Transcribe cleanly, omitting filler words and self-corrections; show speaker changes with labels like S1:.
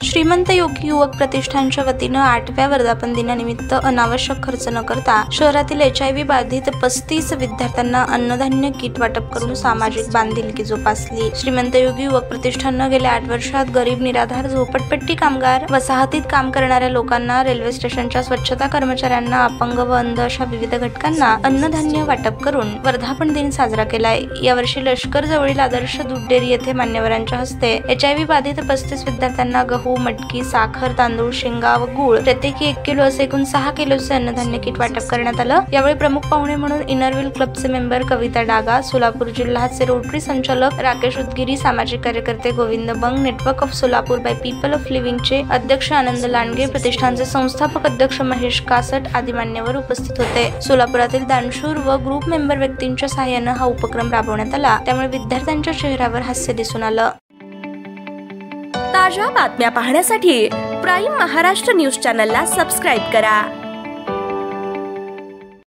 S1: श्रीमंत योगी युवक प्रतिष्ठानच्या वतीनं 8व्या वर्धापन दिनानिमित्त अनावश्यक खर्च न करता शहरातील HIV बाधित 35 विद्यार्थ्यांना अन्नधान्य किट वाटप करून सामाजिक बांधिलकी जोपासली। श्रीमंत योगी युवक प्रतिष्ठाननं गेल्या 8 वर्षात गरीब, निराधार, झोपडपट्टी कामगार, वसाहतीत काम करणाऱ्या लोकांना, रेल्वे स्टेशनच्या स्वच्छता कर्मचाऱ्यांना, अपंग व अंध अशा विविध घटकांना अन्नधान्य वाटप करून वर्धापन दिन साजरा केलाय। यावर्षी लष्कर जवळील आदर्श दूध डेअरी येथे मान्यवरांच्या हस्ते HIV बाधित 35 विद्यार्थ्यांना गहू, मटकी, साखर, तांदूळ, शेंगा व गूळ प्रत्येकी 1 किलो असे एकूण 6 किलोचे अन्नधान्य किट वाटप करण्यात आलं। यावेळी प्रमुख पाहुणे म्हणून इनरव्हील क्लबचे मेंबर कविता डागा, सोलापूर जिल्हाचे रोटरी संचालक राकेश उदगिरी, सामाजिक कार्यकर्ते Govind Bang, network of Solapur by people of लिव्हिंगचे अध्यक्ष आनंद लांडगे, प्रतिष्ठानचे संस्थापक अध्यक्ष महेश कासट आदी मान्यवर उपस्थित होते। सोलापुरातील दानशूर व ग्रुप मेंबर व्यक्तींच्या सहाय्याने हा उपक्रम राबवण्यात आला, त्यामुळे विद्यार्थ्यांच्या चेहऱ्यावर हास्य दिसून आलं।
S2: ताज्या बातम्या पाहण्यासाठी प्राईम महाराष्ट्र न्यूज चॅनलला सबस्क्राईब करा।